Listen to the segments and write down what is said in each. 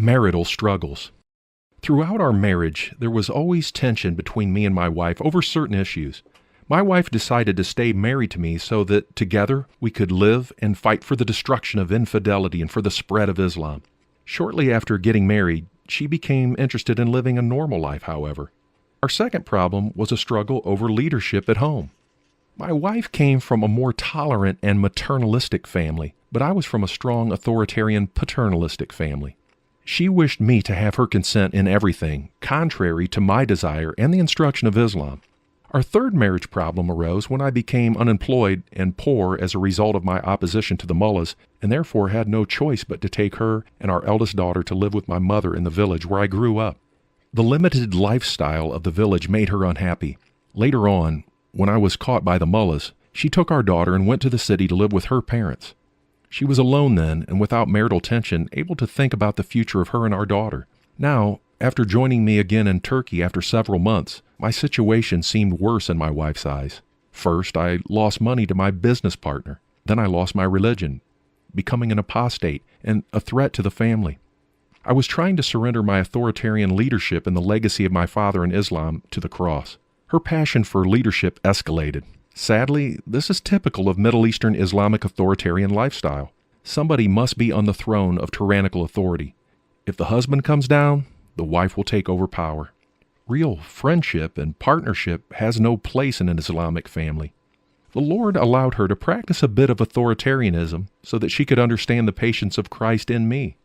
Marital Struggles. Throughout our marriage, there was always tension between me and my wife over certain issues. My wife decided to stay married to me so that together we could live and fight for the destruction of infidelity and for the spread of Islam. Shortly after getting married, she became interested in living a normal life, however. Our second problem was a struggle over leadership at home. My wife came from a more tolerant and maternalistic family, but I was from a strong authoritarian paternalistic family. She wished me to have her consent in everything, contrary to my desire and the instruction of Islam. Our third marriage problem arose when I became unemployed and poor as a result of my opposition to the mullahs, and therefore had no choice but to take her and our eldest daughter to live with my mother in the village where I grew up. The limited lifestyle of the village made her unhappy. Later on, when I was caught by the mullahs, she took our daughter and went to the city to live with her parents. She was alone then, and without marital tension, able to think about the future of her and our daughter. Now, after joining me again in Turkey after several months, my situation seemed worse in my wife's eyes. First, I lost money to my business partner. Then I lost my religion, becoming an apostate and a threat to the family. I was trying to surrender my authoritarian leadership and the legacy of my father in Islam to the cross. Her passion for leadership escalated. Sadly, this is typical of Middle Eastern Islamic authoritarian lifestyle. Somebody must be on the throne of tyrannical authority. If the husband comes down, the wife will take over power. Real friendship and partnership has no place in an Islamic family. The Lord allowed her to practice a bit of authoritarianism so that she could understand the patience of Christ in me.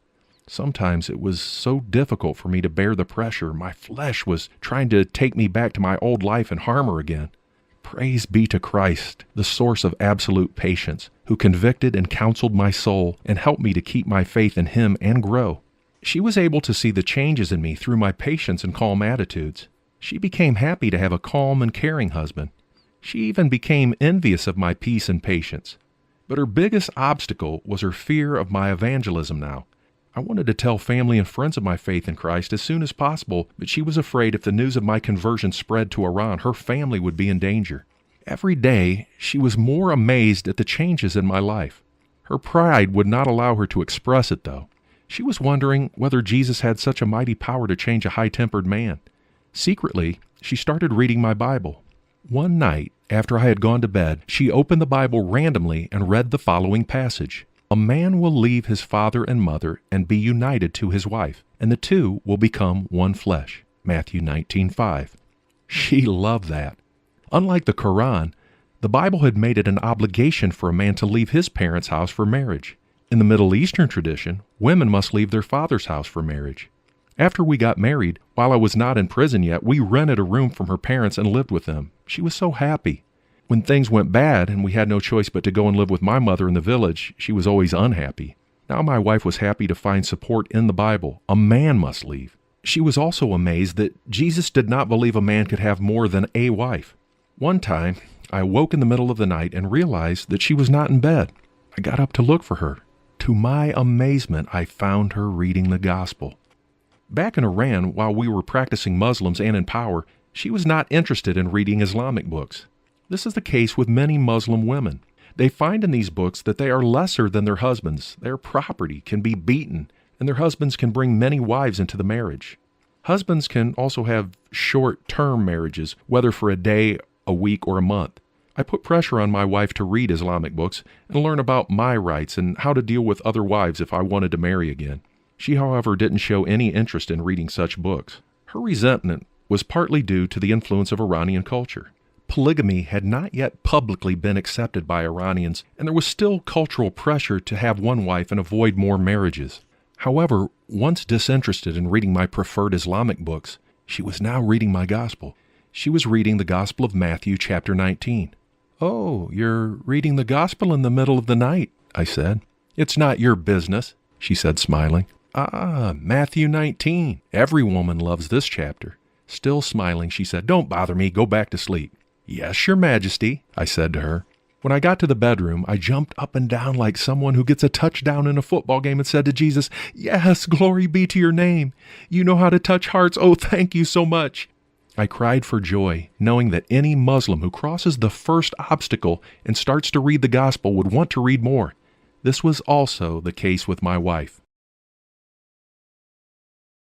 Sometimes it was so difficult for me to bear the pressure. My flesh was trying to take me back to my old life and harm her again. Praise be to Christ, the source of absolute patience, who convicted and counseled my soul and helped me to keep my faith in Him and grow. She was able to see the changes in me through my patience and calm attitudes. She became happy to have a calm and caring husband. She even became envious of my peace and patience. But her biggest obstacle was her fear of my evangelism now. I wanted to tell family and friends of my faith in Christ as soon as possible, but she was afraid if the news of my conversion spread to Iran, her family would be in danger. Every day, she was more amazed at the changes in my life. Her pride would not allow her to express it, though. She was wondering whether Jesus had such a mighty power to change a high-tempered man. Secretly, she started reading my Bible. One night, after I had gone to bed, she opened the Bible randomly and read the following passage. A man will leave his father and mother and be united to his wife, and the two will become one flesh. Matthew 19:5. She loved that. Unlike the Quran, the Bible had made it an obligation for a man to leave his parents' house for marriage. In the Middle Eastern tradition, women must leave their father's house for marriage. After we got married, while I was not in prison yet, we rented a room from her parents and lived with them. She was so happy. When things went bad and we had no choice but to go and live with my mother in the village, she was always unhappy. Now my wife was happy to find support in the Bible. A man must leave. She was also amazed that Jesus did not believe a man could have more than a wife. One time, I awoke in the middle of the night and realized that she was not in bed. I got up to look for her. To my amazement, I found her reading the gospel. Back in Iran, while we were practicing Muslims and in power, she was not interested in reading Islamic books. This is the case with many Muslim women. They find in these books that they are lesser than their husbands, their property can be beaten, and their husbands can bring many wives into the marriage. Husbands can also have short-term marriages, whether for a day, a week, or a month. I put pressure on my wife to read Islamic books and learn about my rights and how to deal with other wives if I wanted to marry again. She, however, didn't show any interest in reading such books. Her resentment was partly due to the influence of Iranian culture. Polygamy had not yet publicly been accepted by Iranians, and there was still cultural pressure to have one wife and avoid more marriages. However, once disinterested in reading my preferred Islamic books, she was now reading my gospel. She was reading the Gospel of Matthew, chapter 19. "Oh, you're reading the gospel in the middle of the night," I said. "It's not your business," she said, smiling. "Ah, Matthew 19. Every woman loves this chapter." Still smiling, she said, "Don't bother me. Go back to sleep." "Yes, Your Majesty," I said to her. When I got to the bedroom, I jumped up and down like someone who gets a touchdown in a football game and said to Jesus, "Yes, glory be to your name. You know how to touch hearts. Oh, thank you so much." I cried for joy, knowing that any Muslim who crosses the first obstacle and starts to read the gospel would want to read more. This was also the case with my wife.